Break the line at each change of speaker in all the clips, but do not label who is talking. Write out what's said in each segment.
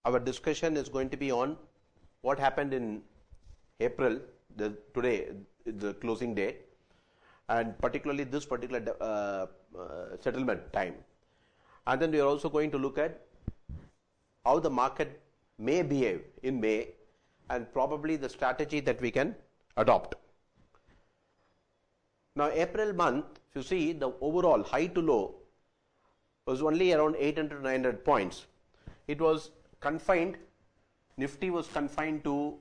Our discussion is going to be on what happened in April, today, the closing date, and particularly this particular settlement time. And then we are also going to look at how the market may behave in May and probably the strategy that we can adopt. Now, April month, if you see, the overall high to low was only around 800 to 900 points. It was confined, Nifty was confined to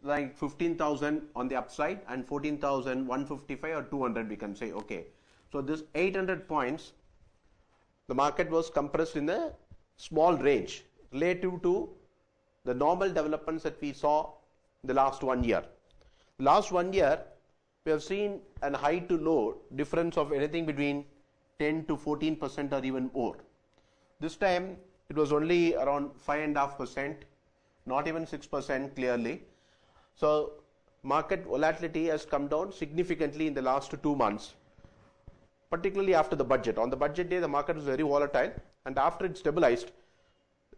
like 15,000 on the upside and 14,155 or 200 we can say, okay. So this 800 points, the market was compressed in a small range relative to the normal developments that we saw in the last 1 year. Last 1 year, we have seen a high to low difference of anything between 10 to 14% or even more. This time, it was only around 5.5%, not even 6% clearly. So, market volatility has come down significantly in the last 2 months, particularly after the budget. On the budget day, the market was very volatile, and after it stabilized,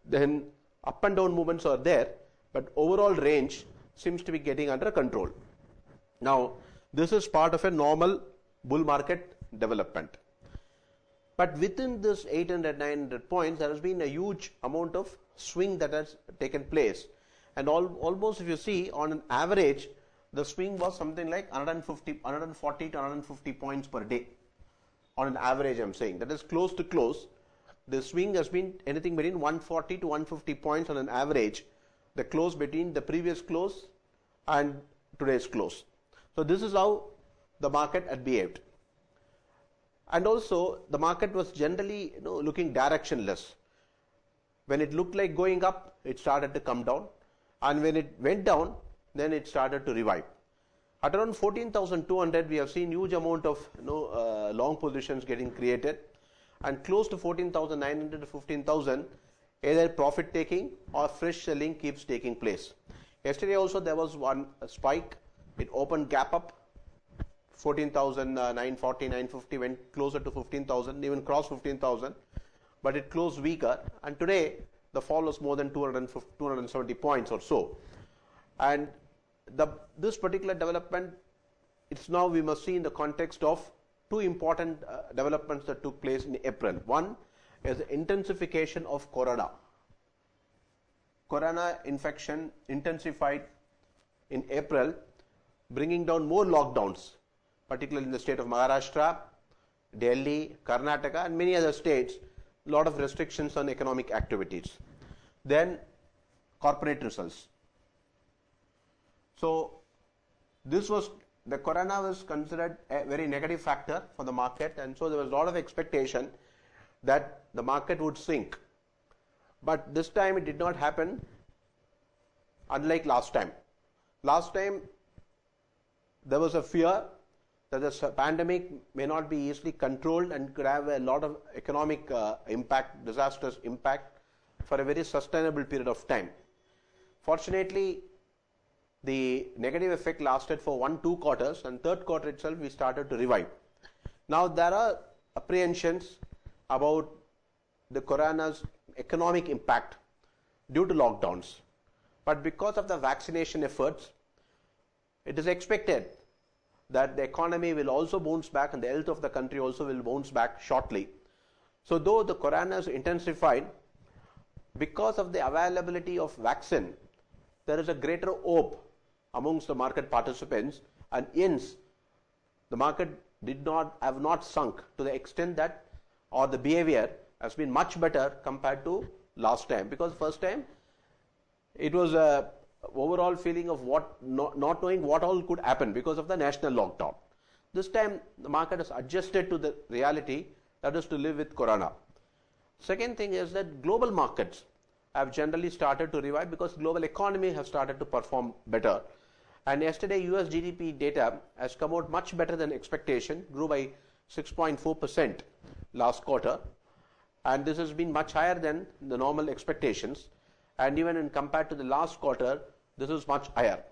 then up and down movements are there, but overall range seems to be getting under control. Now, this is part of a normal bull market development. But within this 800, 900 points, there has been a huge amount of swing that has taken place. And almost if you see, on an average, the swing was something like 140 to 150 points per day. On an average, I'm saying. That is close to close. The swing has been anything between 140 to 150 points on an average. The close between the previous close and today's close. So this is how the market had behaved. And also, the market was generally looking directionless. When it looked like going up, it started to come down. And when it went down, then it started to revive. At around 14,200, we have seen huge amount of long positions getting created. And close to 14,900 to 15,000, either profit taking or fresh selling keeps taking place. Yesterday also there was one spike. It opened gap up. 14,940, 950 went closer to 15,000, even crossed 15,000, but it closed weaker. And today, the fall was more than 270 points or so. And this particular development, it's now we must see in the context of two important developments that took place in April. One is the intensification of corona. Corona infection intensified in April, bringing down more lockdowns, particularly in the state of Maharashtra, Delhi, Karnataka, and many other states, a lot of restrictions on economic activities. Then, corporate results. So, the corona was considered a very negative factor for the market, and so there was a lot of expectation that the market would sink. But this time it did not happen, unlike last time. Last time, there was a fear that the pandemic may not be easily controlled and could have a lot of economic impact, disastrous impact for a very sustainable period of time. Fortunately, the negative effect lasted for 1-2 quarters, and third quarter itself we started to revive. Now there are apprehensions about the corona's economic impact due to lockdowns. But because of the vaccination efforts, it is expected that the economy will also bounce back and the health of the country also will bounce back shortly. So though the corona is intensified, because of the availability of vaccine, there is a greater hope amongst the market participants, and hence the market have not sunk to the extent that, or the behavior has been much better compared to last time. Because first time it was a overall feeling of not knowing what all could happen because of the national lockdown. This time the market has adjusted to the reality, that is to live with corona. Second thing is that global markets have generally started to revive because global economy has started to perform better. And yesterday US GDP data has come out much better than expectation, grew by 6.4% last quarter, and this has been much higher than the normal expectations. And even in compared to the last quarter, this is much higher.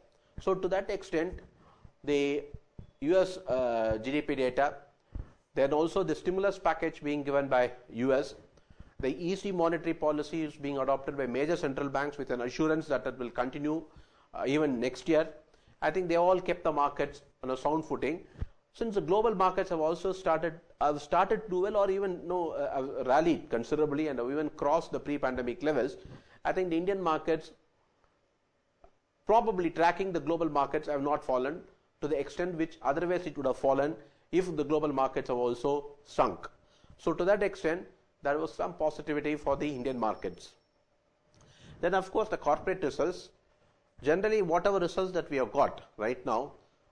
So to that extent, the US GDP data, then also the stimulus package being given by US, The easy monetary policy is being adopted by major central banks with an assurance that it will continue even next year. I think they all kept the markets on a sound footing. Since the global markets have also started to do well, or even rallied considerably and have even crossed the pre-pandemic levels, I think the Indian markets, probably tracking the global markets, have not fallen to the extent which otherwise it would have fallen if the global markets have also sunk. So to that extent, there was some positivity for the Indian markets. Then of course the corporate results, generally whatever results that we have got right now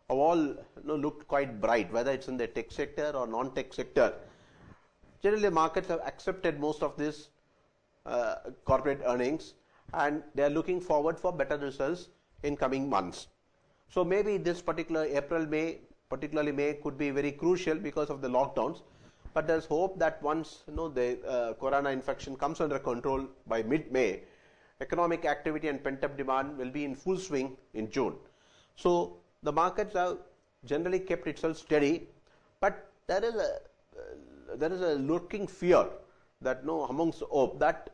have all looked quite bright, whether it's in the tech sector or non-tech sector. Generally the markets have accepted most of this corporate earnings, and they are looking forward for better results in coming months. So maybe this particular April, May, particularly May, could be very crucial because of the lockdowns. But there's hope that once the corona infection comes under control by mid-May, economic activity and pent-up demand will be in full swing in June. So the markets have generally kept itself steady, but there is a lurking fear that amongst hope that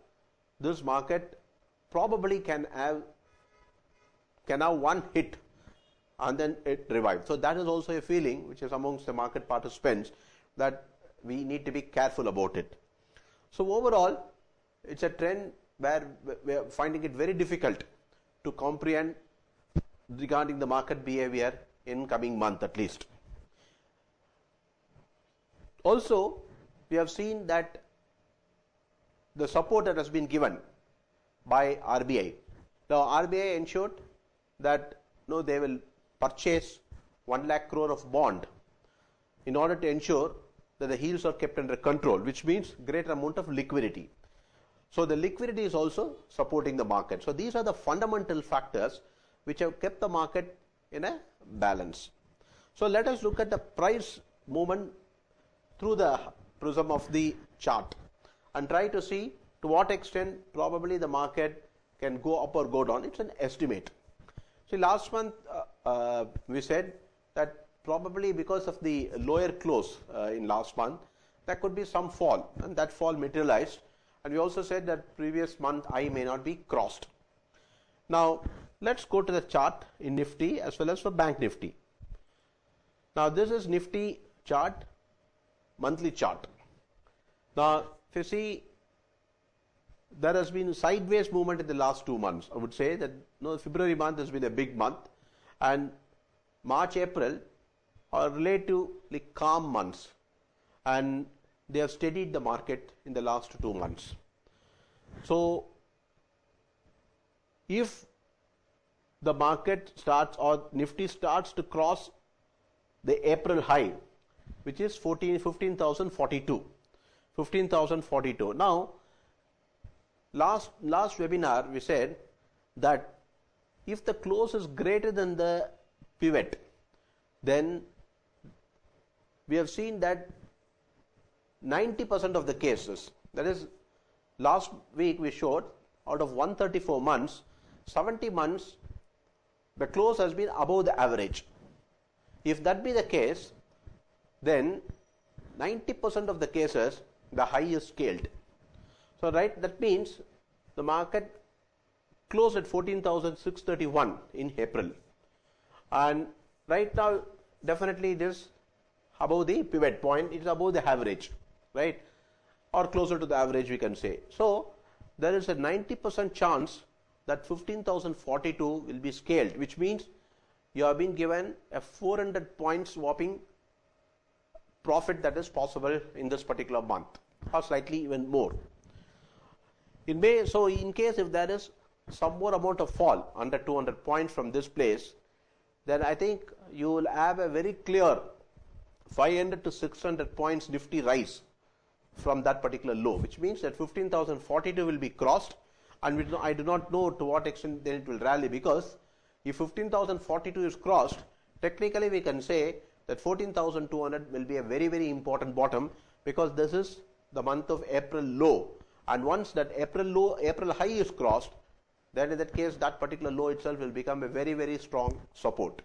this market probably can have one hit and then it revives. So that is also a feeling which is amongst the market participants, that we need to be careful about it. So overall, it's a trend where we are finding it very difficult to comprehend regarding the market behavior in coming month at least. Also, we have seen that the support that has been given by RBI. Now RBI ensured that they will purchase 1 lakh crore of bond in order to ensure that the yields are kept under control, which means greater amount of liquidity. So the liquidity is also supporting the market. So these are the fundamental factors which have kept the market in a balance. So let us look at the price movement through the prism of the chart and try to see to what extent probably the market can go up or go down. It's an estimate. See, last month we said that probably because of the lower close in last month, there could be some fall, and that fall materialized. And we also said that previous month high may not be crossed. Now let's go to the chart in Nifty as well as for Bank Nifty. Now this is Nifty chart, monthly chart. Now if you see, there has been sideways movement in the last 2 months. I would say that February month has been a big month, and March, April are relatively calm months, and they have steadied the market in the last 2 months. So if the market starts, or Nifty starts to cross the April high, which is 15,042. Now last webinar we said that if the close is greater than the pivot, then we have seen that 90% of the cases, that is, last week we showed out of 134 months, 70 months the close has been above the average. If that be the case, then 90% of the cases the high is scaled. So that means the market closed at 14,631 in April, and right now definitely it is above the pivot point, it is above the average, right, or closer to the average we can say. So there is a 90% chance that 15,042 will be scaled, which means you have been given a 400 points whopping profit that is possible in this particular month, or slightly even more. In May, so in case if there is some more amount of fall under 200 points from this place, then I think you will have a very clear 500 to 600 points Nifty rise from that particular low, which means that 15,042 will be crossed, and I do not know to what extent then it will rally, because if 15,042 is crossed, technically we can say that 14,200 will be a very, very important bottom, because this is the month of April low, and once that April high is crossed, then in that case that particular low itself will become a very, very strong support.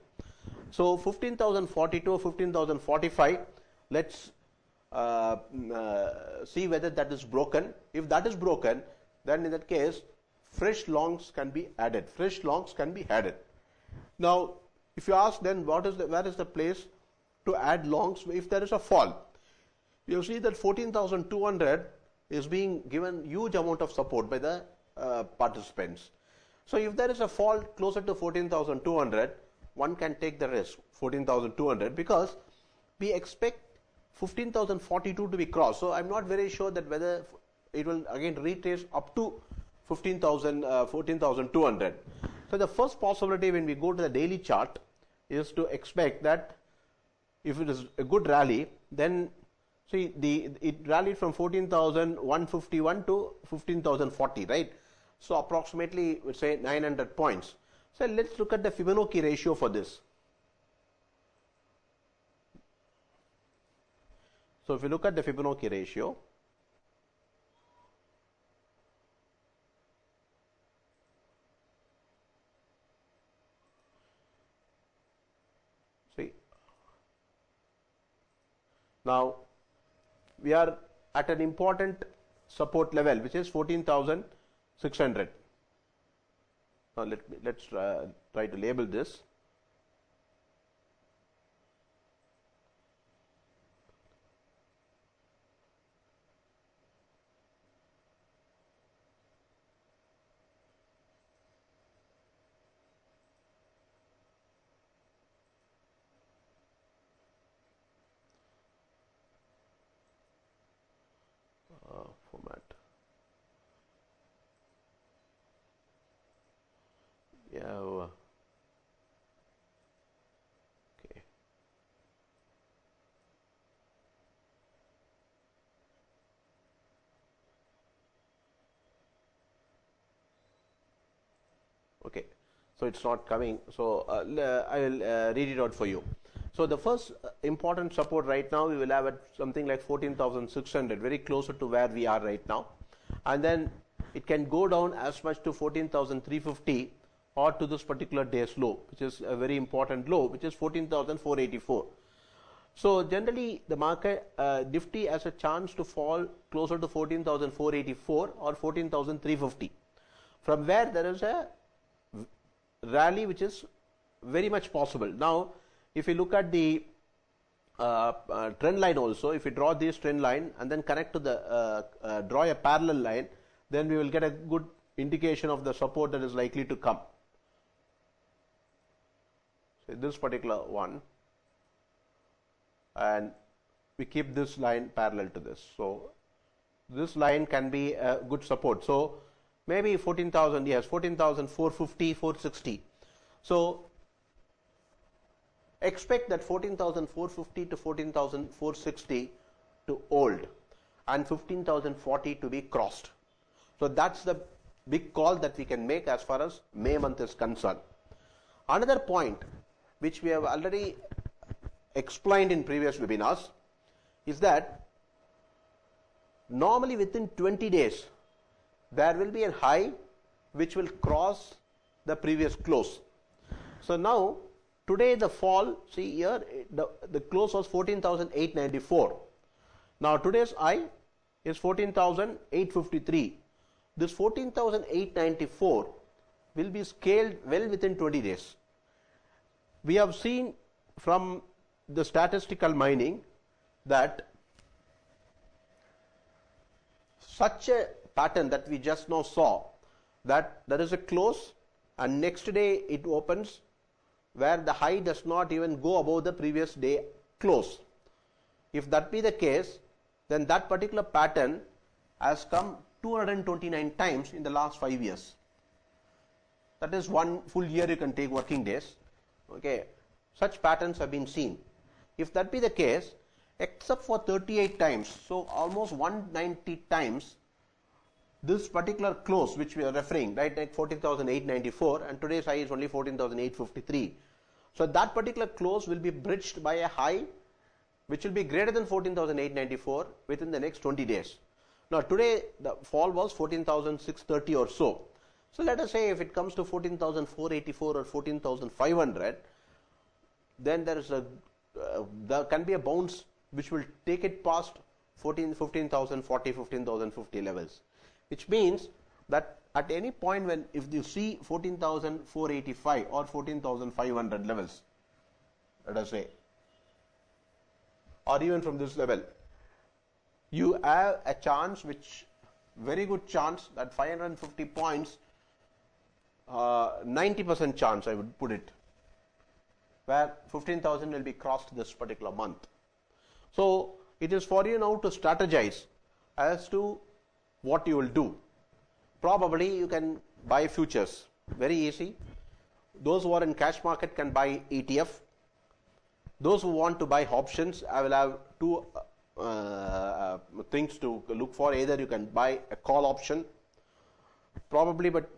So 15,042, 15,045, let's see whether that is broken. If that is broken, then in that case, fresh longs can be added. Fresh longs can be added. Now, if you ask then where is the place to add longs if there is a fall? You see that 14,200 is being given huge amount of support by the participants. So if there is a fall closer to 14,200, one can take the risk 14,200 because we expect 15,042 to be crossed. So I'm not very sure that whether it will again retrace up to 14,200. So the first possibility when we go to the daily chart is to expect that if it is a good rally, then see it rallied from 14,151 to 15,040, right? So approximately we say 900 points. So let's look at the Fibonacci ratio for this. So if you look at the Fibonacci ratio, see, now we are at an important support level which is 14,600. Now let's try to label this. Format. Yeah. Okay. Okay. So it's not coming. So I will read it out for you. So the first important support right now we will have at something like 14,600, very closer to where we are right now, and then it can go down as much to 14,350 or to this particular day's low, which is a very important low, which is 14,484. So generally the market Nifty has a chance to fall closer to 14,484 or 14,350, from where there is a rally which is very much possible. Now if you look at the trend line also, if you draw this trend line and then connect to the draw a parallel line, then we will get a good indication of the support that is likely to come. So this particular one, and we keep this line parallel to this. So this line can be a good support. So maybe 14,000, yes, 14,450, 460. So expect that 14,450 to 14,460 to hold and 15,040 to be crossed. So that's the big call that we can make as far as May month is concerned. Another point which we have already explained in previous webinars is that normally within 20 days there will be a high which will cross the previous close. So now today the fall, see here the close was 14,894. Now today's high is 14,853. This 14,894 will be scaled well within 20 days. We have seen from the statistical mining that such a pattern that we just now saw, that there is a close and next day it opens where the high does not even go above the previous day close. If that be the case, then that particular pattern has come 229 times in the last 5 years. That is one full year you can take working days. Okay, such patterns have been seen. If that be the case, except for 38 times, so almost 190 times, this particular close which we are referring, right, like 14,894, and today's high is only 14,853. So that particular close will be bridged by a high which will be greater than 14,894 within the next 20 days. Now today the fall was 14,630 or so. So let us say if it comes to 14,484 or 14,500, then there can be a bounce which will take it past 15,040, 15,050 levels, which means that at any point when if you see 14,485 or 14,500 levels, let us say, or even from this level, you have a chance, which very good chance, that 550 points, 90% chance I would put it, where 15,000 will be crossed this particular month. So it is for you now to strategize as to what you will do. Probably you can buy futures, very easy. Those who are in cash market can buy ETF. Those who want to buy options, I will have two things to look for. Either you can buy a call option, probably, but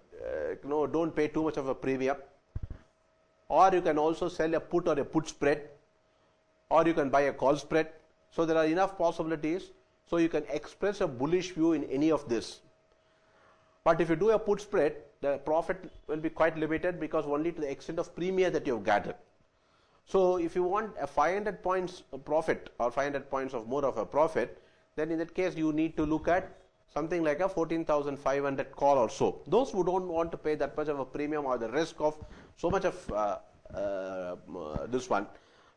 don't pay too much of a premium, or you can also sell a put or a put spread, or you can buy a call spread. So there are enough possibilities, so you can express a bullish view in any of this. But if you do a put spread, the profit will be quite limited, because only to the extent of premium that you have gathered. So if you want a 500 points profit or 500 points of more of a profit, then in that case you need to look at something like a 14,500 call or so. Those who don't want to pay that much of a premium or the risk of so much of this one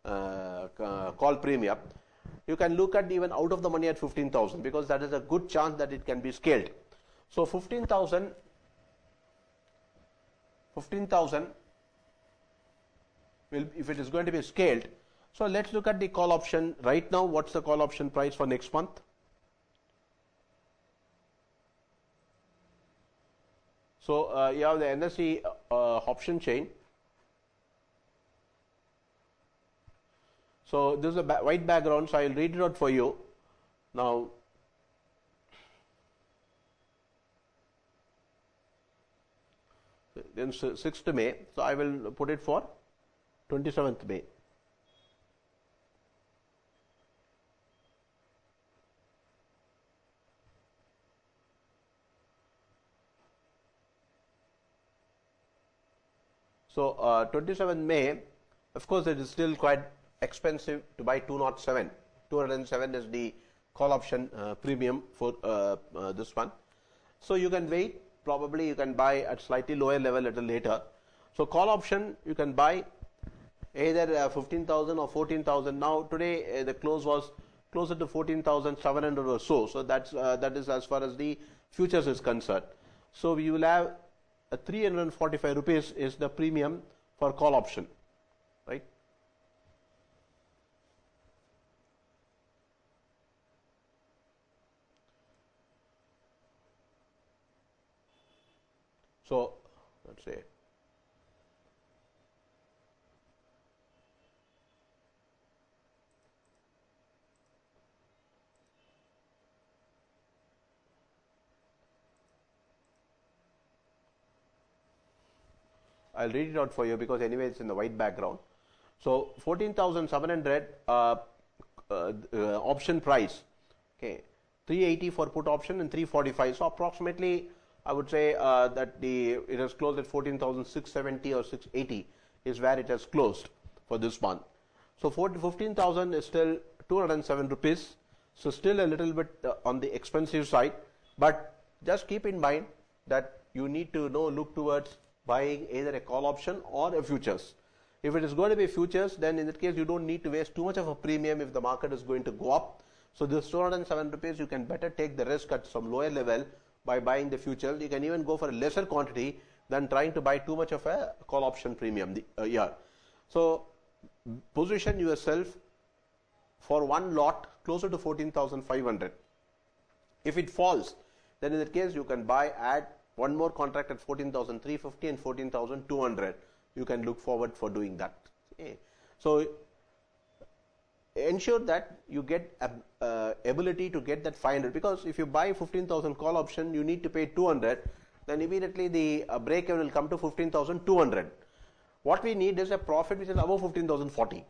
call premium, you can look at even out of the money at 15,000, because that is a good chance that it can be scaled. So 15,000 will, if it is going to be scaled. So let's look at the call option right now. What's the call option price for next month? So you have the NSE option chain. So this is a white background, so I will read it out for you. Now, then 6th May, so I will put it for 27th May. So 27th May, of course it is still quite expensive to buy 207. 207 is the call option premium for this one. So you can wait, probably you can buy at slightly lower level a little later. So call option you can buy either 15,000 or 14,000. Now today the close was closer to 14,700 or so. So that is as far as the futures is concerned. So we will have 345 rupees is the premium for call option, right? So let's say I'll read it out for you, because anyway it's in the white background. So 14,700 option price, okay, 380 for put option and 345. So approximately I would say that it has closed at 14,670 or 680 is where it has closed for this one. So 15,000 is still 207 rupees. So still a little bit on the expensive side, but just keep in mind that you need to look towards buying either a call option or a futures. If it is going to be futures, then in that case you don't need to waste too much of a premium if the market is going to go up. So this 207 rupees, you can better take the risk at some lower level by buying the futures. You can even go for a lesser quantity than trying to buy too much of a call option premium here. So position yourself for one lot closer to 14,500. If it falls, then in that case you can add one more contract at 14,350 and 14,200. You can look forward for doing that. Okay. So ensure that you get ability to get that 500, because if you buy 15,000 call option, you need to pay 200, then immediately the break even will come to 15,200. What we need is a profit which is above 15,040.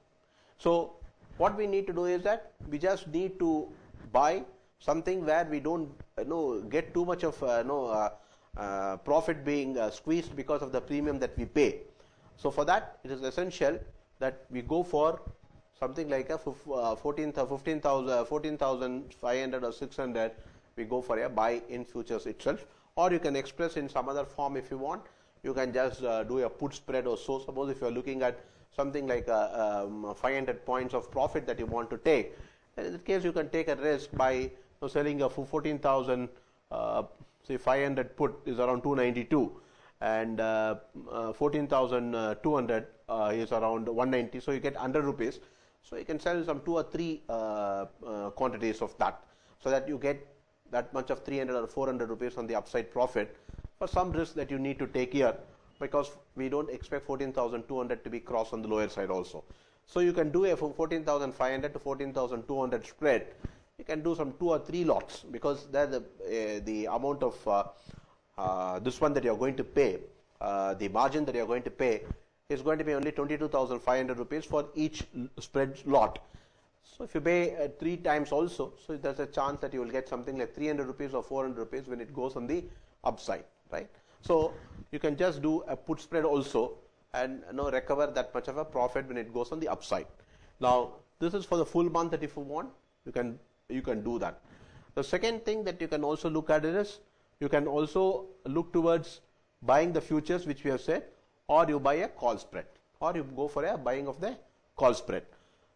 So what we need to do is that we just need to buy something where we don't get too much of profit being squeezed because of the premium that we pay. So for that, it is essential that we go for something like a 14,500 or 600, we go for a buy in futures itself. Or you can express in some other form if you want. You can just do a put spread or so. Suppose if you are looking at something like 500 points of profit that you want to take, in that case you can take a risk by selling a 14,000, say 500 put is around 292, and 14,200 is around 190. So you get 100 rupees. So you can sell some 2 or 3 quantities of that, so that you get that much of 300 or 400 rupees on the upside profit for some risk that you need to take here, because we don't expect 14,200 to be crossed on the lower side also. So you can do a 14,500 to 14,200 spread. You can do some 2 or 3 lots, because the amount of this one that you are going to pay, the margin that you are going to pay is going to be only 22,500 rupees for each spread lot. So if you pay 3 times also, so there's a chance that you will get something like 300 rupees or 400 rupees when it goes on the upside, right? So you can just do a put spread also and recover that much of a profit when it goes on the upside. Now this is for the full month, that if you want, you can do that. The second thing that you can also look at is, you can also look towards buying the futures, which we have said, or you buy a call spread, or you go for a buying of the call spread.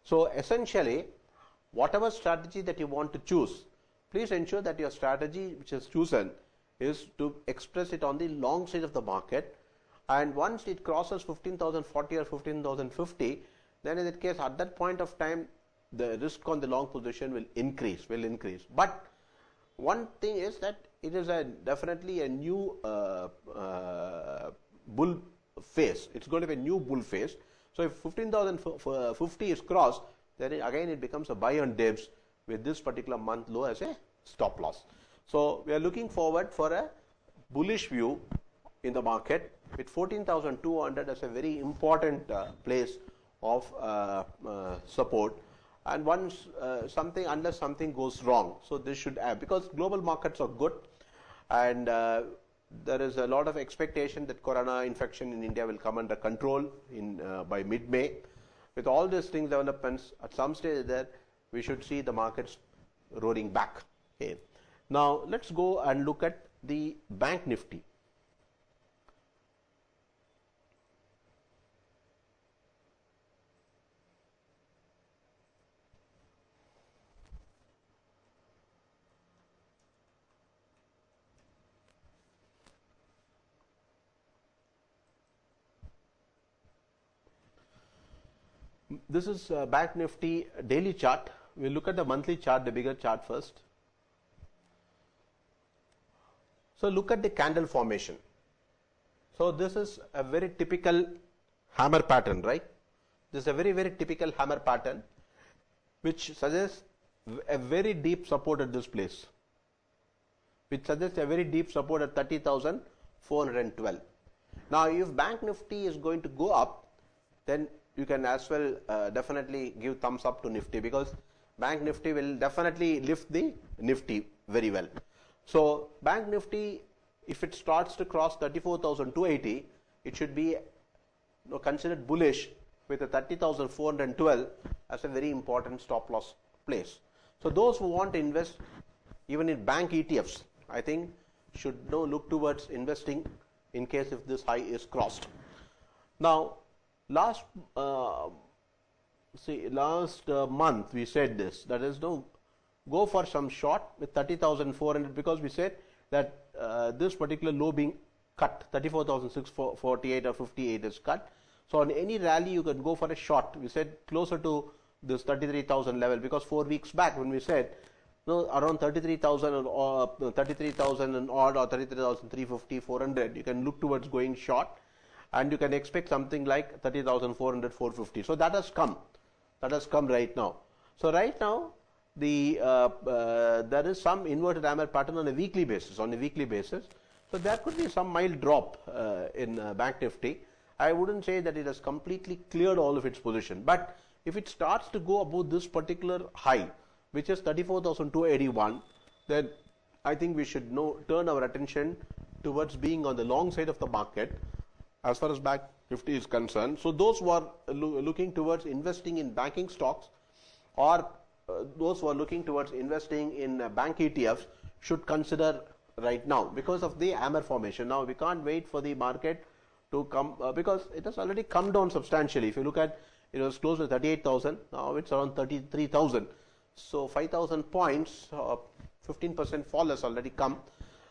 So essentially, whatever strategy that you want to choose, please ensure that your strategy which is chosen is to express it on the long side of the market, and once it crosses 15,040 or 15,050, then in that case, at that point of time, the risk on the long position will increase. But one thing is that it is definitely a new bull phase. It's going to be a new bull phase. So if 15,050 is crossed, then again it becomes a buy on dips with this particular month low as a stop loss. So we are looking forward for a bullish view in the market, with 14,200 as a very important place of support. And once unless something goes wrong, so this should have, because global markets are good, and there is a lot of expectation that corona infection in India will come under control by mid-May. With all these things developments, at some stage there, we should see the markets roaring back. Okay. Now let's go and look at the Bank Nifty. This is Bank Nifty daily chart. We'll look at the monthly chart, the bigger chart first. So look at the candle formation. So this is a very typical hammer pattern, right? This is a very, very typical hammer pattern, which suggests a very deep support at this place, which suggests a very deep support at 30,412. Now if Bank Nifty is going to go up, then you can as well definitely give thumbs up to Nifty, because Bank Nifty will definitely lift the Nifty very well. So Bank Nifty, if it starts to cross 34,280, it should be considered bullish, with a 30,412 as a very important stop loss place. So those who want to invest even in bank ETFs, I think should look towards investing in case if this high is crossed. Now last month we said this, that is, go for some short with 30,400, because we said that this particular low being cut, 34,648 or 58 is cut. So on any rally you can go for a short. We said closer to this 33,000 level, because 4 weeks back when we said around 33,000 or 33,000 and odd, or 33,350, 400, you can look towards going short, and you can expect something like 30,400, 450. So that has come. That has come right now. So right now, there is some inverted hammer pattern on a weekly basis. So there could be some mild drop in Bank Nifty. I wouldn't say that it has completely cleared all of its position, but if it starts to go above this particular high, which is 34,281, then I think we should turn our attention towards being on the long side of the market as far as Bank Nifty is concerned. So those who are looking towards investing in banking stocks, or those who are looking towards investing in bank ETFs should consider right now, because of the hammer formation. Now we can't wait for the market to come because it has already come down substantially. If you look at, it was close to 38,000, now it's around 33,000. So 5,000 points, 15% fall has already come.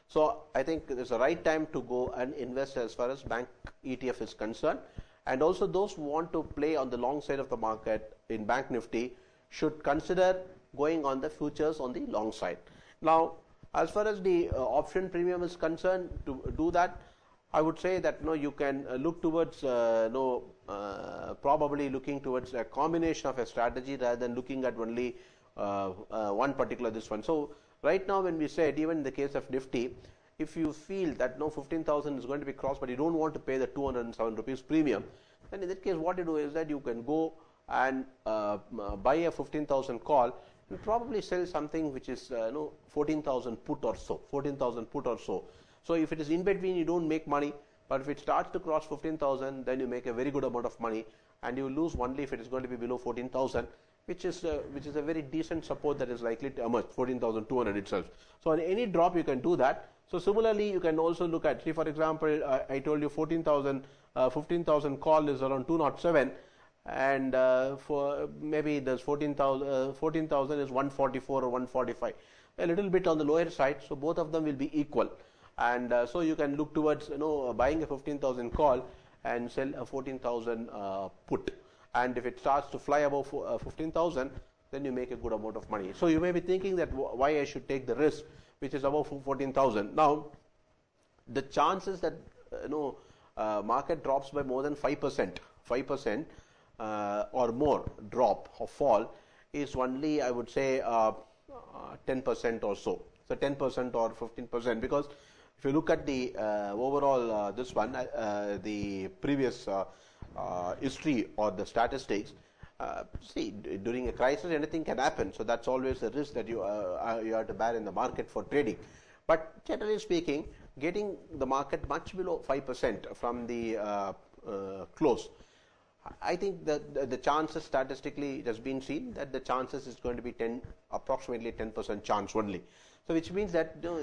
So I think it's the right time to go and invest as far as bank ETF is concerned. And also those who want to play on the long side of the market in Bank Nifty should consider going on the futures on the long side. Now, as far as the option premium is concerned, to do that, I would say that you can look towards probably looking towards a combination of a strategy rather than looking at only one particular this one. So right now, when we said, even in the case of Nifty, if you feel that 15,000 is going to be crossed, but you don't want to pay the 207 rupees premium, then in that case, what you do is that you can go and buy a 15,000 call and probably sell something which is 14,000 put or so, 14,000 put or so. So if it is in between, you don't make money, but if it starts to cross 15,000, then you make a very good amount of money, and you lose only if it is going to be below 14,000. Which is a very decent support that is likely to emerge, 14,200 itself. So on any drop you can do that. So similarly, you can also look at, say for example, I told you 15,000 call is around 207, and for maybe there's 14,000 is 144 or 145, a little bit on the lower side. So both of them will be equal, and so you can look towards buying a 15,000 call and sell a 14,000 put. And if it starts to fly above 15,000, then you make a good amount of money. So you may be thinking that why I should take the risk, which is above 14,000. Now, the chances that market drops by more than 5% or more drop or fall is only, I would say, 10% or so. So 10% or 15%, because if you look at the overall this one, the previous history or the statistics, see, during a crisis anything can happen, so that's always a risk that you have to bear in the market for trading. But generally speaking, getting the market much below 5% from the close, I think that the chances, statistically it has been seen that the chances is going to be approximately 10% chance only. So which means that the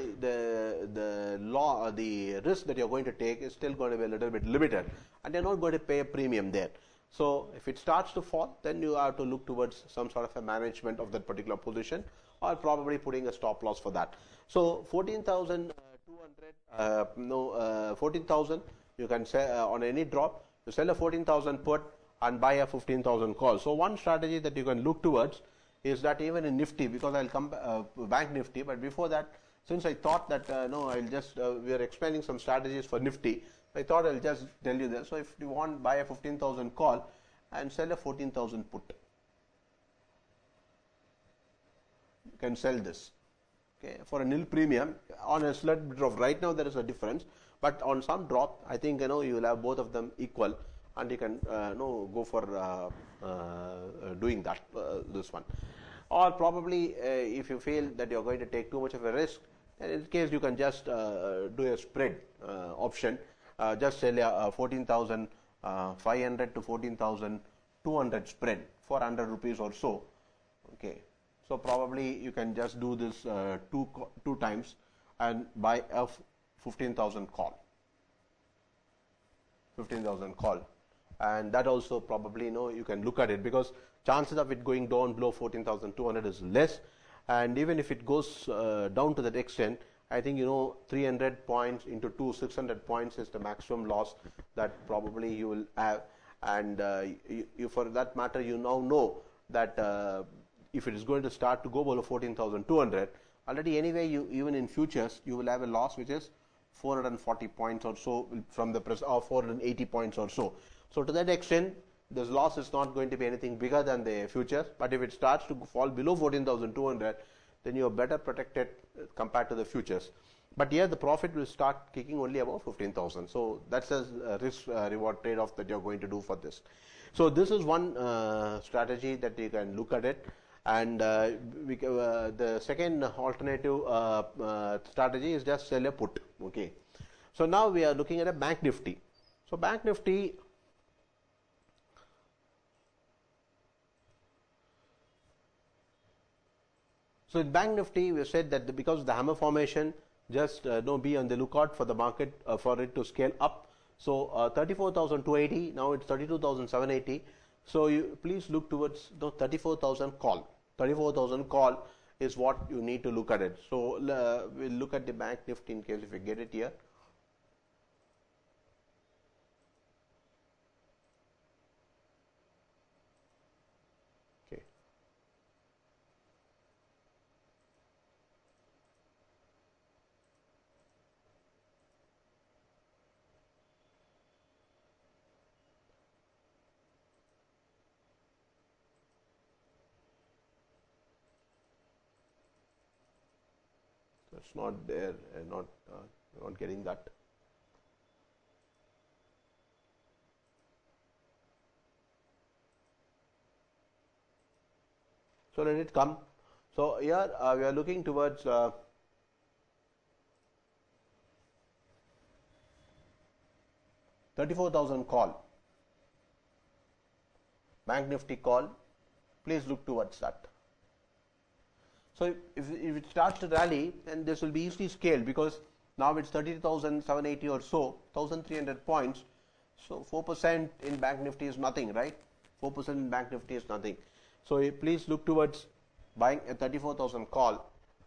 risk that you're going to take is still going to be a little bit limited, and you're not going to pay a premium there. So if it starts to fall, then you have to look towards some sort of a management of that particular position, or probably putting a stop loss for that. So 14,200, 14,000 you can sell on any drop. You sell a 14,000 put and buy a 15,000 call. So one strategy that you can look towards is that even in Nifty, because I'll come Bank Nifty, but before that, since I thought that I'll just we are explaining some strategies for Nifty, I thought I'll just tell you this. So if you want, buy a 15,000 call and sell a 14,000 put, you can sell this, okay, for a nil premium on a slight bit of, right now there is a difference, but on some drop, I think you will have both of them equal, and you can go for doing that this one. Or probably if you feel that you're going to take too much of a risk, then in this case you can just do a spread option, just sell a 14,500 to 14,200 spread for 100 rupees or so. Okay, so probably you can just do this two times and buy a 15,000 call, and that also probably you can look at it, because chances of it going down below 14,200 is less, and even if it goes down to that extent, I think 300 points into 600 points is the maximum loss that probably you will have, and you for that matter now know that if it is going to start to go below 14,200, already anyway even in futures you will have a loss which is 440 points or so from the or 480 points or so. So to that extent, this loss is not going to be anything bigger than the futures, but if it starts to fall below 14,200, then you are better protected compared to the futures. But here the profit will start kicking only above 15,000. So that's a risk reward trade-off that you're going to do for this. So this is one strategy that you can look at it. And the second alternative strategy is just sell a put. Okay. So now we are looking at a Bank Nifty. So Bank Nifty, So in Bank Nifty, we said that because of the hammer formation, just be on the lookout for the market for it to scale up. So 34,280, now it's 32,780. So you please look towards the 34,000 call. 34,000 call is what you need to look at it. So we'll look at the Bank Nifty in case if you get it here. It's not there, not getting that. So let it come. So here we are looking towards 34,000 call. Bank Nifty call. Please look towards that. So if it starts to rally, then this will be easily scaled because now it's 30,780 or so, 1,300 points. So 4% in Bank Nifty is nothing, right? 4% in Bank Nifty is nothing. So please look towards buying a 34,000 call,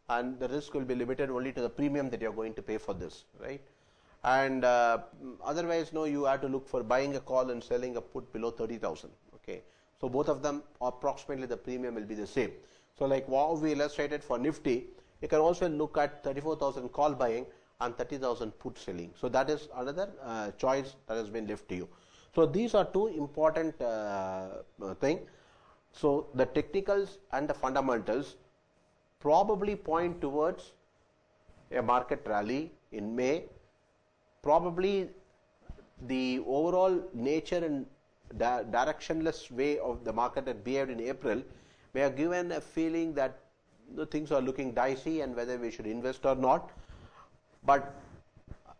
and the risk will be limited only to the premium that you are going to pay for this, right? And otherwise, no, you have to look for buying a call and selling a put below 30,000. Okay, so both of them approximately the premium will be the same. So like what we illustrated for Nifty, you can also look at 34,000 call buying and 30,000 put selling. So that is another choice that has been left to you. So these are two important things. So the technicals and the fundamentals probably point towards a market rally in May. Probably the overall nature and directionless way of the market that behaved in April may have given a feeling that the things are looking dicey and whether we should invest or not. But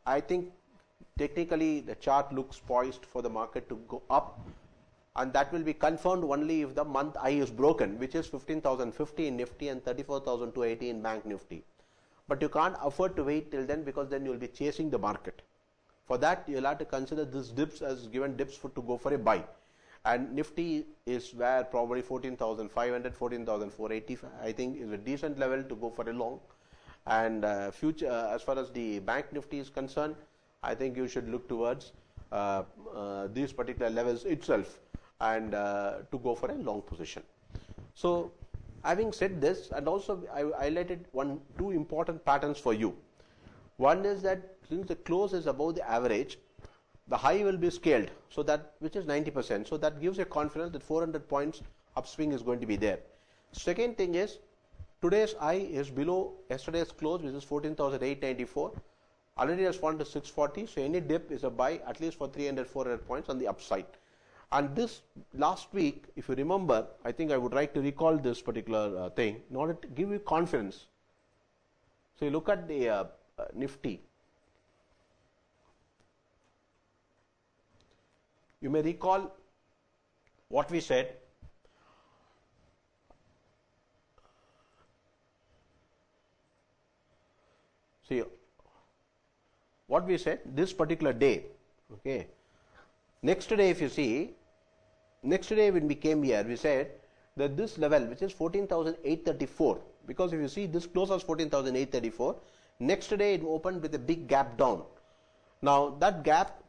I think technically the chart looks poised for the market to go up, and that will be confirmed only if the month high is broken, which is 15,050 in Nifty and 34,280 in Bank Nifty. But you can't afford to wait till then, because then you will be chasing the market. For that, you will have to consider this dips as given dips to go for a buy. And Nifty is where probably 14,500, 14,480 I think is a decent level to go for a long. And future, as far as the Bank Nifty is concerned, I think you should look towards these particular levels itself and to go for a long position. So having said this, and also I highlighted two important patterns for you. One is that since the close is above the average, the high will be scaled, so that which is 90%. So that gives you confidence that 400 points upswing is going to be there. Second thing is, today's high is below yesterday's close, which is 14,894. Already has fallen to 640. So any dip is a buy, at least for 300, 400 points on the upside. And this last week, if you remember, I think I would like to recall this particular thing in order to give you confidence. So you look at the Nifty. You may recall what we said. See, what we said this particular day, okay. Next day, if you see, next day when we came here, we said that this level, which is 14,834, because if you see this close was 14,834, next day it opened with a big gap down. Now that gap,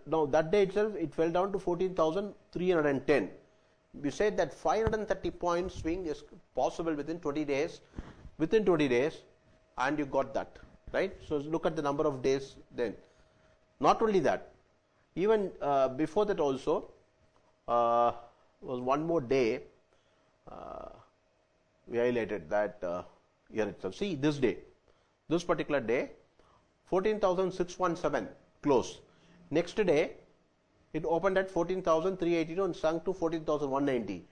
that day itself, it fell down to 14,310. We said that 530 point swing is possible within 20 days, and you got that, right? So look at the number of days then. Not only that, even before that also was one more day. We highlighted that here itself. See this day, this particular day, 14,617 close. Next day, it opened at 14,382 and sunk to 14,190.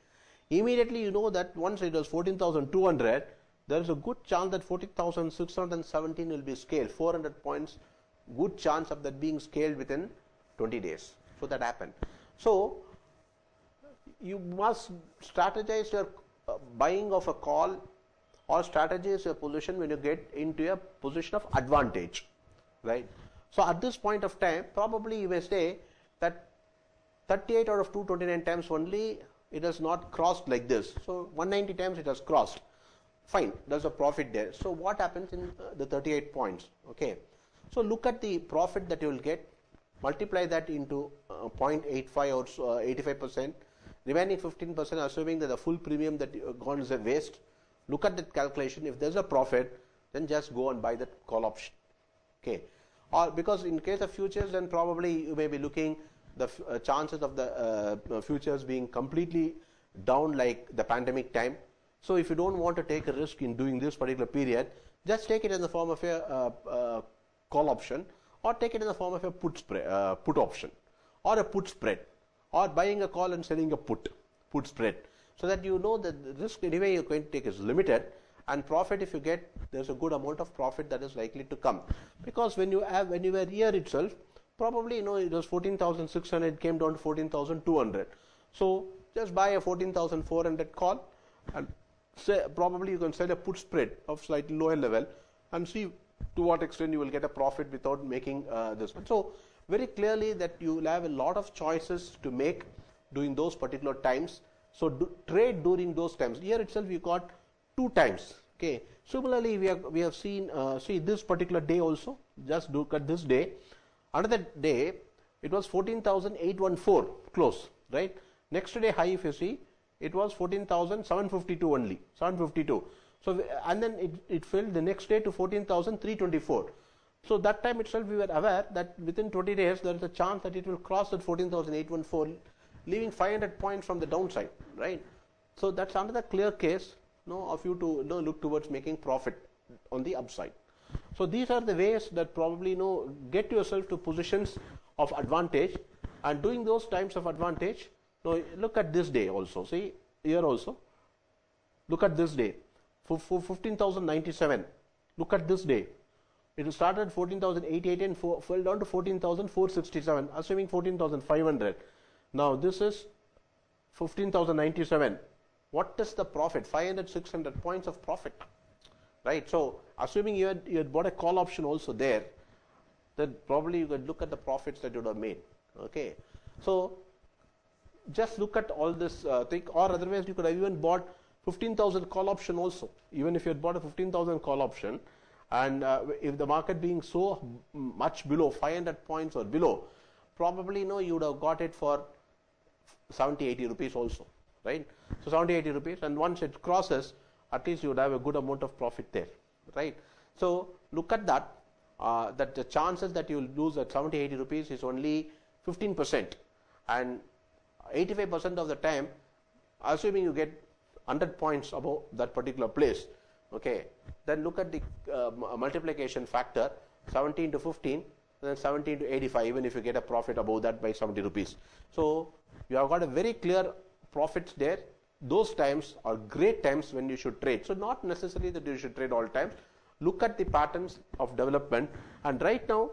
Immediately, you know that once it was 14,200, there is a good chance that 14,617 will be scaled. 400 points, good chance of that being scaled within 20 days. So that happened. So you must strategize your buying of a call or strategy is a position when you get into a position of advantage, right? So at this point of time, probably you may say that 38 out of 229 times only it has not crossed like this. So 190 times it has crossed. Fine, there's a profit there. So what happens in the 38 points? Okay. So look at the profit that you will get, multiply that into 0.85 or 85%, remaining 15%, assuming that the full premium that gone is a waste. Look at that calculation. If there's a profit, then just go and buy that call option. Okay. Or because in case of futures, then probably you may be looking the chances of the futures being completely down like the pandemic time. So if you don't want to take a risk in doing this particular period, just take it in the form of a call option, or take it in the form of a put option, or a put spread, or buying a call and selling a put spread, so that you know that the risk anyway you're going to take is limited, and profit, if you get, there's a good amount of profit that is likely to come. Because when you were here itself, probably it was 14,600, came down to 14,200. So just buy a 14,400 call, and say probably you can sell a put spread of slightly lower level and see to what extent you will get a profit without making this one. So very clearly that you will have a lot of choices to make during those particular times. So trade during those times. Here itself you got 2 times. Okay. Similarly, we have seen see this particular day also. Just look at this day. Another day it was 14,814 close, right? Next day high, if you see, it was 14,752 only, 752. So and then it fell the next day to 14,324. So that time itself we were aware that within 20 days there is a chance that it will cross that 14,814, leaving 500 points from the downside, right? So that's another clear case of you to look towards making profit on the upside. So these are the ways that probably get yourself to positions of advantage, and doing those times of advantage. Look at this day also. See here also. Look at this day. For 15,097. Look at this day. It started 14,880 and fell down to 14,467, assuming 14,500. Now this is 15,097. What is the profit? 500, 600 points of profit, right? So assuming you had bought a call option also there, then probably you could look at the profits that you would have made. Okay, so just look at all this thing, or otherwise you could have even bought 15,000 call option also. Even if you had bought a 15,000 call option, and if the market being so much below 500 points or below, probably you would have got it for 70, 80 rupees also, right? So 70, 80 rupees, and once it crosses, at least you would have a good amount of profit there, right? So look at that, that the chances that you will lose at 70, 80 rupees is only 15%, and 85% of the time, assuming you get 100 points above that particular place, okay, then look at the multiplication factor, 17 to 15, and then 17 to 85, even if you get a profit above that by 70 rupees. So you have got a very clear profits there. Those times are great times when you should trade. So not necessarily that you should trade all times. Look at the patterns of development, and right now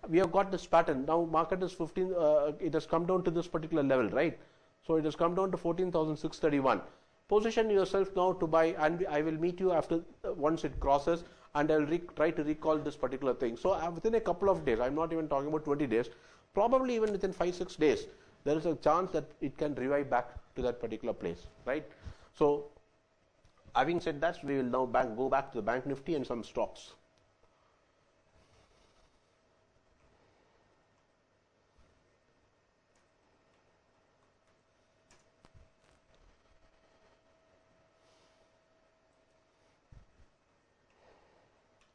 we have got this pattern. Now market is 15, it has come down to this particular level, right? So it has come down to 14,631. Position yourself now to buy, and I will meet you after once it crosses, and I will try to recall this particular thing. So within a couple of days, I am not even talking about 20 days, probably even within 5-6 days, there is a chance that it can revive back to that particular place, right? So having said that, we will now go back to the Bank Nifty and some stocks.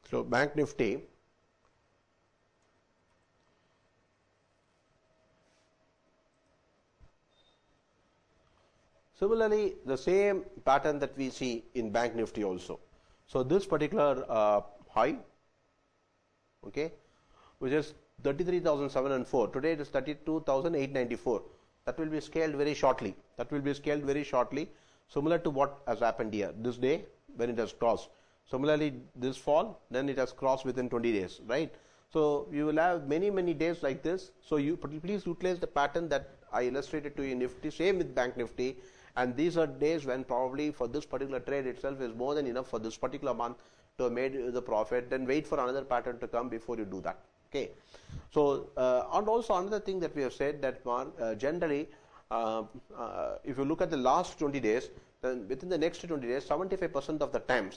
So Bank Nifty, similarly the same pattern that we see in Bank Nifty also. So this particular high, okay, which is 33,704. Today it is 32,894. That will be scaled very shortly. That will be scaled very shortly, similar to what has happened here this day when it has crossed. Similarly, this fall, then it has crossed within 20 days, right? So you will have many days like this. So you please utilize the pattern that I illustrated to you in Nifty, same with Bank Nifty, and these are days when probably for this particular trade itself is more than enough for this particular month to have made the profit. Then wait for another pattern to come before you do that. Okay. So and also another thing that we have said that generally if you look at the last 20 days, then within the next 20 days, 75% of the time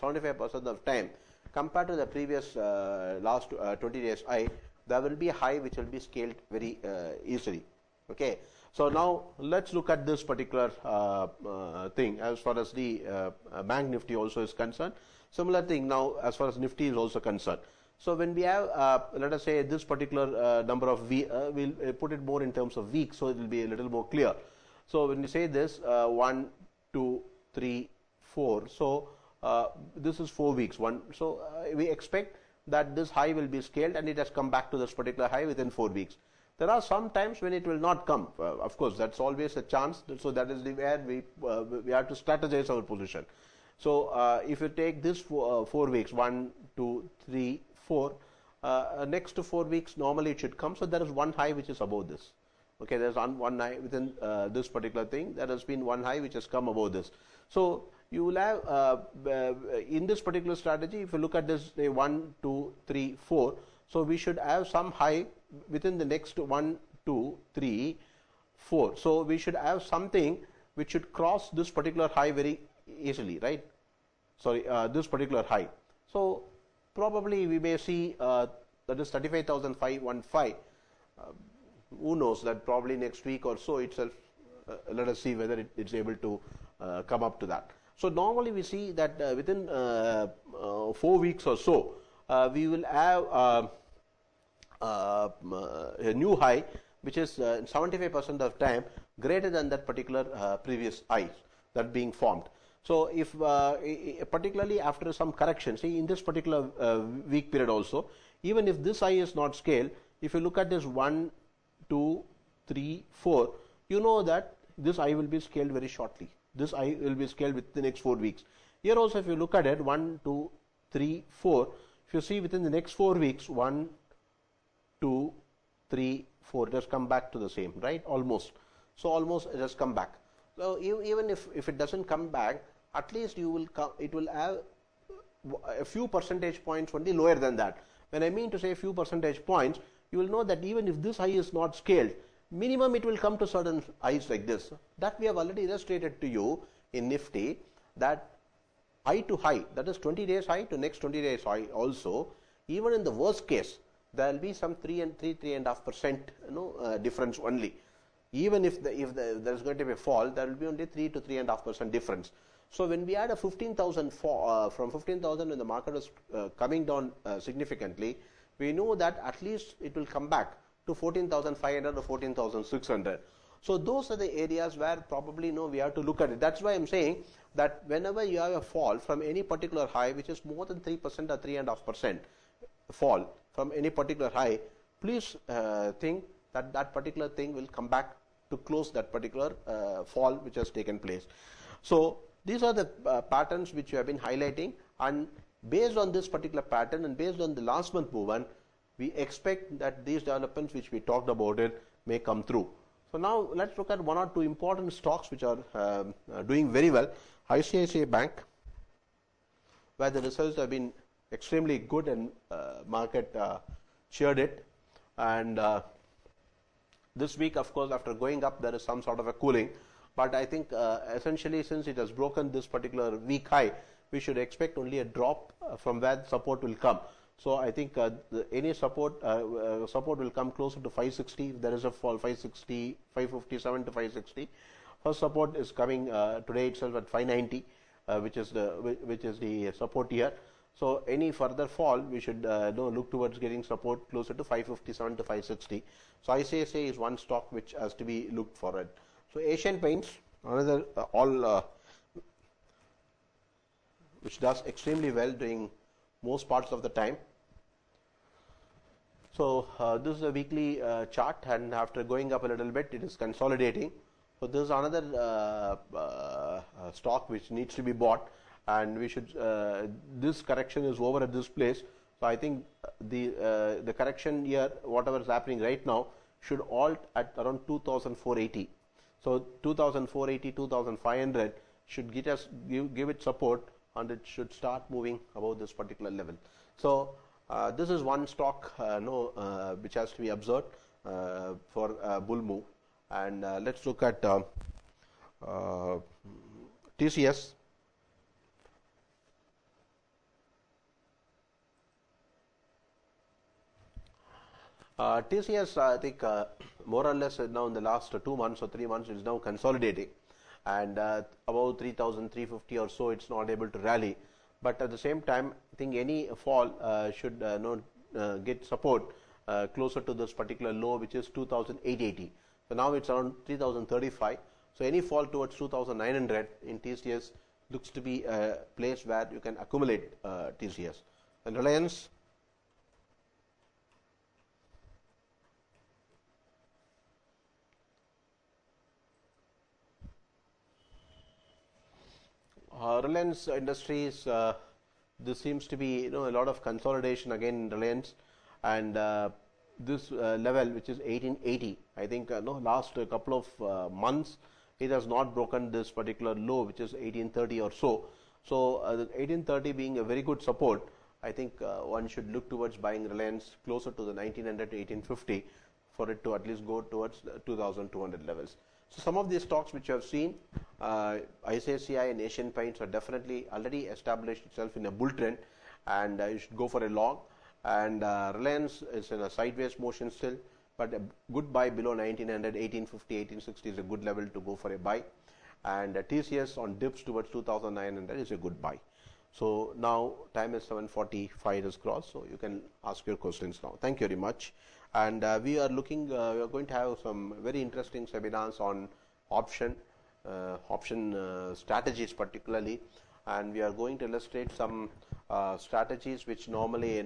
compared to the previous last 20 days high, there will be a high which will be scaled very easily. Okay. So now let's look at this particular thing as far as the bank Nifty also is concerned. Similar thing now as far as Nifty is also concerned. So when we have let us say this particular number of we'll put it more in terms of weeks, so it will be a little more clear. So when we say this 1, 2, 3, 4, so this is 4 weeks. So we expect that this high will be scaled and it has come back to this particular high within 4 weeks. There are some times when it will not come. Of course, that's always a chance. So that is where we have to strategize our position. So if you take this 4 weeks, 1, 2, 3, 4, next to 4 weeks normally it should come. So there is one high which is above this. Okay, there's one high within this particular thing. There has been one high which has come above this. So you will have in this particular strategy, if you look at this, say 1, 2, 3, 4. So we should have some high within the next 1, 2, 3, 4. So we should have something which should cross this particular high very easily, right? Sorry, this particular high. So probably we may see that is 35,515. Who knows that probably next week or so itself, let us see whether it's able to come up to that. So normally we see that within 4 weeks or so, we will have a new high which is 75% of time greater than that particular previous high that being formed. So if particularly after some correction, see in this particular week period also, even if this high is not scaled, if you look at this 1, 2, 3, 4, you know that this high will be scaled very shortly. This high will be scaled within the next 4 weeks. Here also if you look at it, 1, 2, 3, 4, if you see within the next 4 weeks, 1, 2, 3, 4, it has come back to the same, right? Almost. So almost it has come back. So even if it doesn't come back, at least you will it will have a few percentage points only lower than that. When I mean to say a few percentage points, you will know that even if this high is not scaled, minimum it will come to certain highs like this. That we have already illustrated to you in Nifty, that high to high, that is 20 days high to next 20 days high also, even in the worst case, there will be some 3.5% difference only. Even if there is going to be a fall, there will be only 3 to 3.5% difference. So when we had a 15,000 from 15,000 when the market was coming down significantly, we know that at least it will come back to 14,500 or 14,600. So those are the areas where probably we have to look at it. That's why I'm saying that whenever you have a fall from any particular high, which is more than 3% or 3.5% fall from any particular high, please think that that particular thing will come back to close that particular fall which has taken place. So these are the patterns which we have been highlighting, and based on this particular pattern and based on the last month movement, we expect that these developments which we talked about it may come through. So now let's look at one or two important stocks which are doing very well. ICICI Bank, where the results have been extremely good and market cheered it, and this week of course after going up there is some sort of a cooling, but I think essentially since it has broken this particular week high, we should expect only a drop from where support will come. So I think any support will come closer to 560. If there is a fall, 560, 557 to 560. First support is coming today itself at 590, which is the support here. So any further fall, we should look towards getting support closer to 557 to 560. So ICICI is one stock which has to be looked forward. So Asian Paints, another which does extremely well during most parts of the time. So this is a weekly chart, and after going up a little bit, it is consolidating. So this is another stock which needs to be bought, and we should. This correction is over at this place. So I think the correction here, whatever is happening right now, should halt at around 2,480. So 2480, 2500 should give it support, and it should start moving above this particular level. So this is one stock which has to be observed for bull move. And let's look at TCS. TCS, I think more or less now in the last 2 months or 3 months is now consolidating, and about 3,350 or so it's not able to rally. But at the same time, I think any fall should get support closer to this particular low, which is 2,880. So now it's around 3,035. So any fall towards 2,900 in TCS looks to be a place where you can accumulate TCS. And Reliance, Reliance Industries, this seems to be a lot of consolidation again in Reliance, and this level, which is 1880, I think last couple of months it has not broken this particular low, which is 1830 or so. So the 1830 being a very good support, I think one should look towards buying Reliance closer to the 1900 to 1850 for it to at least go towards the 2200 levels. So some of these stocks which you have seen, ICICI and Asian Paints are definitely already established itself in a bull trend, and you should go for a long. And Reliance is in a sideways motion still, but a good buy below 1900, 1850, 1860 is a good level to go for a buy. And TCS on dips towards 2900 is a good buy. So now time is 7:45 is crossed, so you can ask your questions now. Thank you very much. And we are going to have some very interesting seminars on option strategies particularly, and we are going to illustrate some strategies which normally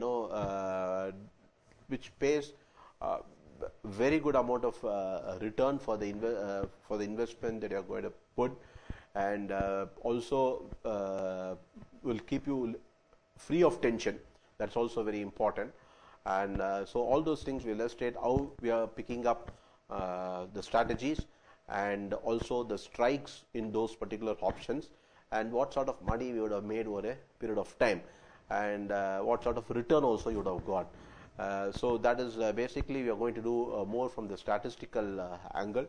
which pays very good amount of return for the investment that you are going to put, and also will keep you free of tension. That's also very important. And so all those things will illustrate how we are picking up the strategies, and also the strikes in those particular options, and what sort of money we would have made over a period of time, and what sort of return also you would have got. So that is basically we are going to do more from the statistical angle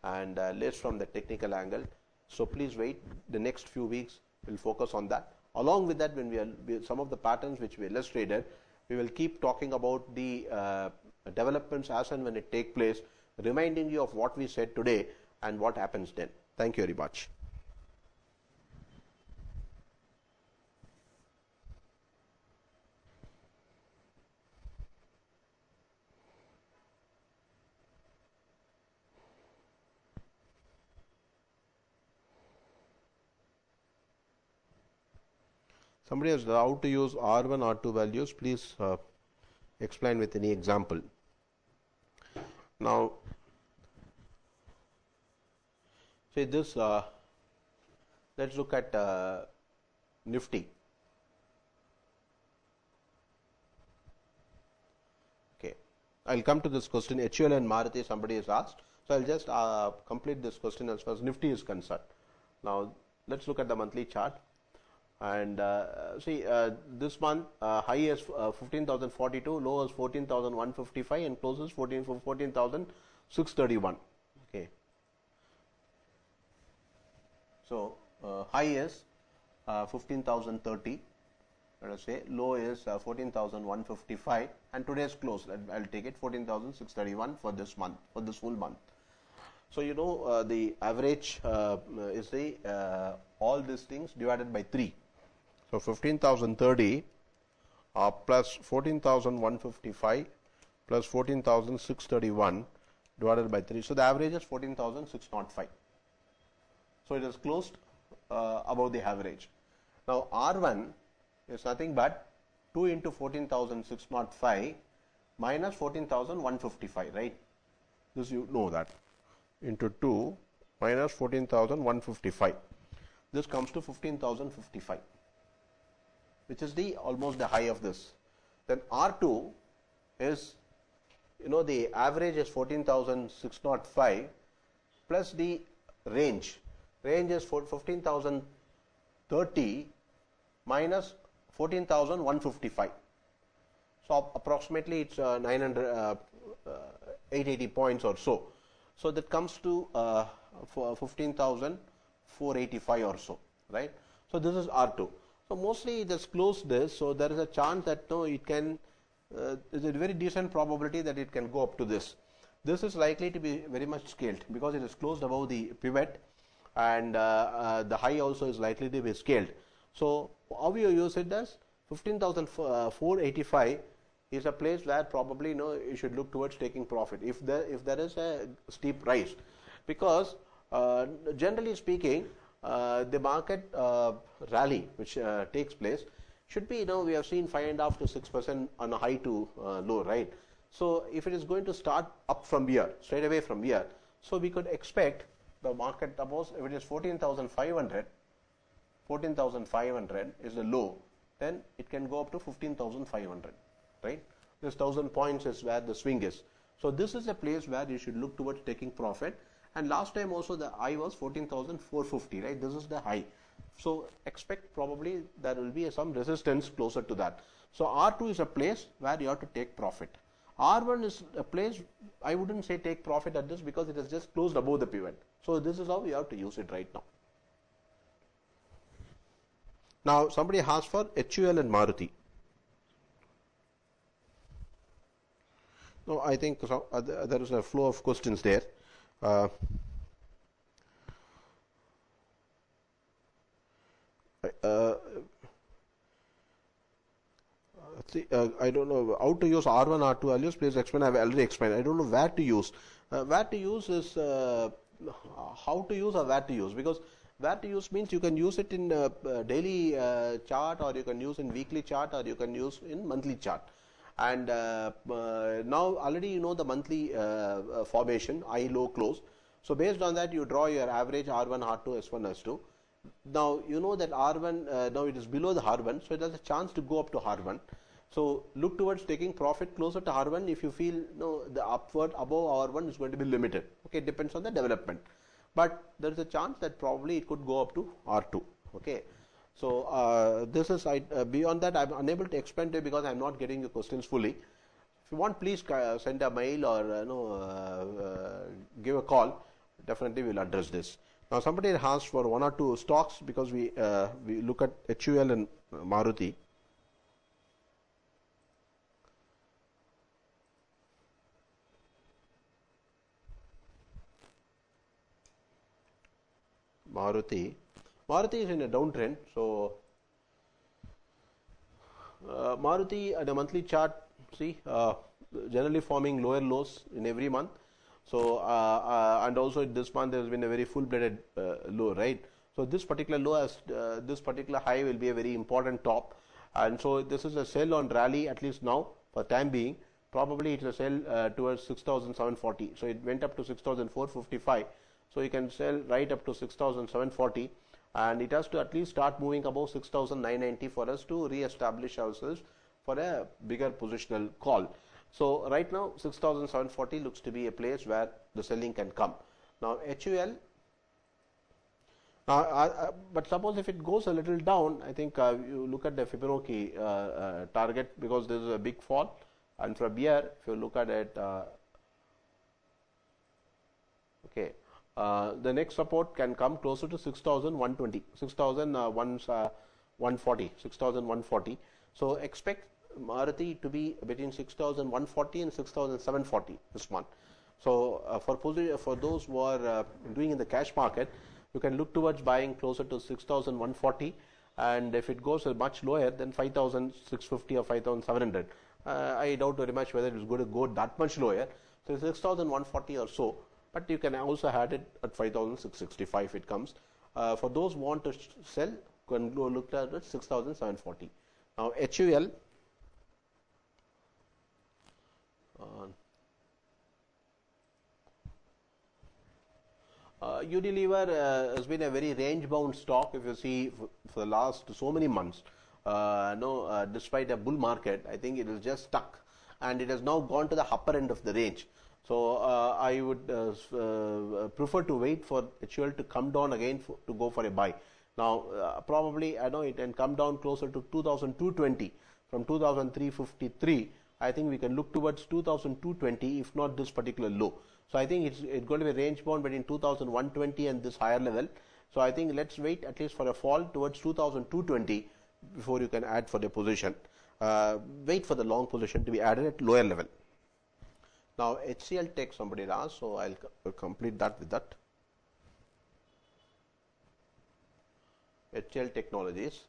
and less from the technical angle. So please wait. The next few weeks will focus on that. Along with that, when some of the patterns which we illustrated, we will keep talking about the developments as and when it take place, reminding you of what we said today and what happens then. Thank you very much. Somebody has how to use R1, R2 values. Please explain with any example. Now, say this. Let's look at Nifty. Okay, I'll come to this question. HUL and Maruti, somebody has asked. So I'll just complete this question as far as Nifty is concerned. Now, let's look at the monthly chart. And see, this month high is 15,042, low is 14,155, and closes 14,631. Okay. So high is 15,030. Let us say low is 14,155, and today's close. I'll take it 14,631 for this month, for this full month. So the average is the all these things divided by 3. So 15,030 plus 14,155 plus 14,631 divided by 3. So the average is 14,605. So it is closed above the average. Now R1 is nothing but 2 into 14,605 minus 14,155, right? This you know that. Into 2 minus 14,155. This comes to 15,055. Which is almost the high of this. Then R2 is, the average is 14,605 plus the range. Range is 15,030 minus 14,155. So approximately it's 880 points or so. So that comes to 15,485 or so, right? So this is R2. So mostly it has closed this, so there is a chance that no, it can. There's a very decent probability that it can go up to this. This is likely to be very much scaled because it is closed above the pivot, and the high also is likely to be scaled. So how you use it as 15,485 is a place where probably you should look towards taking profit if there is a steep rise, because generally speaking the market rally which takes place should be we have seen 5.5 to 6% on a high to low, right? So if it is going to start up from here, straight away from here, so we could expect the market, suppose if it is 14,500 is the low, then it can go up to 15,500, right? This 1,000 points is where the swing is. So this is a place where you should look towards taking profit. And last time also the high was 14,450, right? This is the high. So expect probably there will be some resistance closer to that. So R2 is a place where you have to take profit. R1 is a place I wouldn't say take profit at this because it has just closed above the pivot. So this is how you have to use it right now. Now somebody asked for HUL and Maruti. No, I think so, there is a flow of questions there. I don't know how to use R1, R2 values. Please explain. I have already explained. I don't know where to use. Where to use is how to use or where to use, because where to use means you can use it in daily chart, or you can use in weekly chart, or you can use in monthly chart. And now already you know the monthly formation, high, low, close. So based on that you draw your average R1, R2, S1, S2. Now you know that R1 now it is below the R1, so it has a chance to go up to R1. So look towards taking profit closer to R1 if you feel the upward above R1 is going to be limited. Okay, it depends on the development, but there is a chance that probably it could go up to R2. Okay. So this is beyond that I am unable to explain to you because I am not getting your questions fully. If you want, please send a mail or give a call. Definitely we will address this. Now somebody asked for one or two stocks because we look at HUL and Maruti. Maruti is in a downtrend, so Maruti at a monthly chart, see generally forming lower lows in every month. So and also this month there has been a very full-blooded low, right? So this particular low has this particular high will be a very important top, and so this is a sell on rally at least now for time being. Probably it's a sell towards 6,740. So it went up to 6,455. So you can sell right up to 6,740. And it has to at least start moving above 6,990 for us to re-establish ourselves for a bigger positional call. So right now 6,740 looks to be a place where the selling can come. Now HUL, but suppose if it goes a little down, I think you look at the Fibonacci target, because there is a big fall, and from here if you look at it, okay. The next support can come closer to 6,120, 6,140, 6,140. So expect Maruti to be between 6,140 and 6,740 this month. So for those who are doing in the cash market, you can look towards buying closer to 6,140, and if it goes much lower, then 5,650 or 5,700. I doubt very much whether it is going to go that much lower. So 6,140 or so. But you can also add it at 5,665 if it comes. For those who want to sell, can go look at it 6,740. Now HUL, Unilever has been a very range bound stock. If you see for the last so many months, despite a bull market, I think it is just stuck, and it has now gone to the upper end of the range. So I would prefer to wait for HUL to come down again to go for a buy. Now probably I know it can come down closer to 2220 from 2353. I think we can look towards 2220 if not this particular low. So I think it's going to be range bound between 2120 and this higher level. So I think let's wait at least for a fall towards 2220 before you can add for the position. Wait for the long position to be added at lower level. Now HCL Tech somebody asked, so I'll complete that with that. HCL Technologies.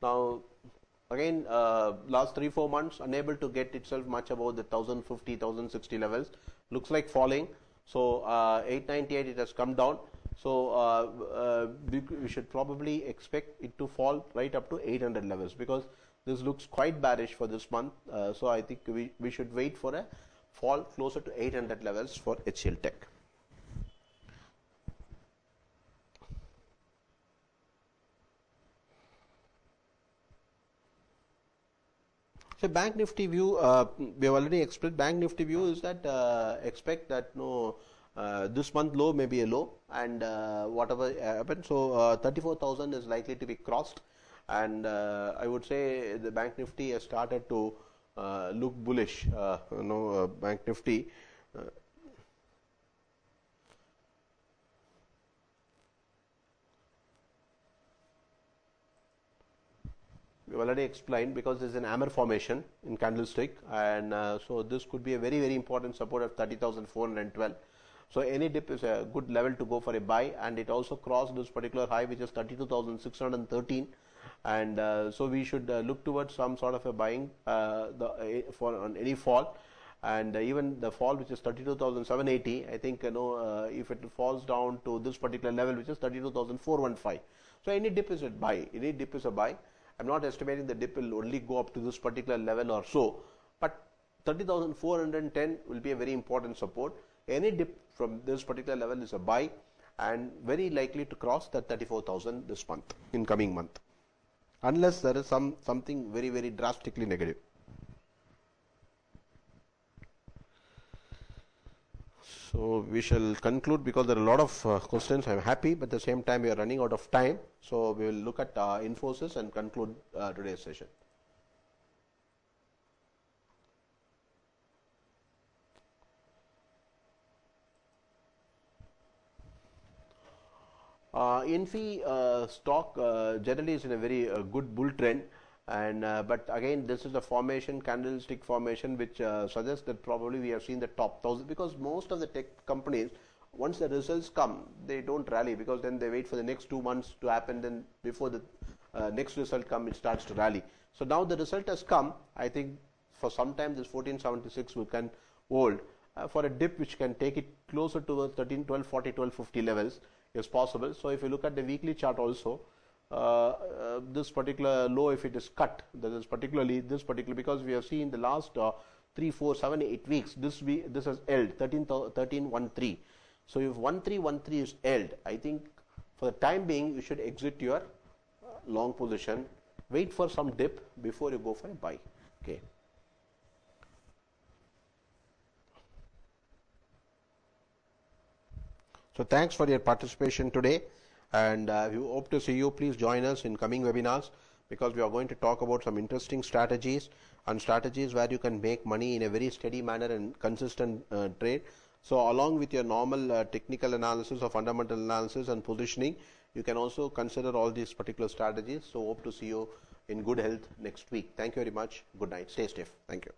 Now again last 3-4 months unable to get itself much above the 1050, 1060 levels. Looks like falling. So 898 it has come down. So we should probably expect it to fall right up to 800 levels because this looks quite bearish for this month. So I think we should wait for a fall closer to 800 levels for HCL Tech. So Bank Nifty view, we have already explained. Bank Nifty view is that expect that this month low may be a low, and whatever happens. So 34,000 is likely to be crossed, and I would say the Bank Nifty has started to look bullish. Bank Nifty. We already explained because there is an hammer formation in candlestick, and so this could be a very, very important support of 30,412. So any dip is a good level to go for a buy, and it also crossed this particular high, which is 32,613, and so we should look towards some sort of a buying for on any fall, and even the fall, which is 32,780. I think if it falls down to this particular level, which is 32,415. So any dip is a buy. Any dip is a buy. I'm not estimating the dip will only go up to this particular level or so, but 30,410 will be a very important support. Any dip from this particular level is a buy, and very likely to cross that 34,000 this month, in coming month, unless there is something very, very drastically negative. So we shall conclude because there are a lot of questions. I'm happy, but at the same time we are running out of time. So we will look at Infosys and conclude today's session. Infi stock generally is in a very good bull trend, and but again this is a formation, candlestick formation, which suggests that probably we have seen the top 1000, because most of the tech companies, once the results come, they don't rally, because then they wait for the next 2 months to happen, then before the next result come, it starts to rally. So now the result has come. I think for some time this 1476 we can hold for a dip which can take it closer to the 1240, 1250 levels is possible. So if you look at the weekly chart also, this particular low, if it is cut, that is particularly this particular, because we have seen the last 3, 4, 7, 8 weeks, this has held 1313. So if 1313 is held, I think for the time being you should exit your long position, wait for some dip before you go for a buy. Okay. So thanks for your participation today, and we hope to see you. Please join us in coming webinars, because we are going to talk about some interesting strategies, and strategies where you can make money in a very steady manner and consistent trade. So along with your normal technical analysis or fundamental analysis and positioning, you can also consider all these particular strategies. So hope to see you in good health next week. Thank you very much. Good night. Stay safe. Thank you.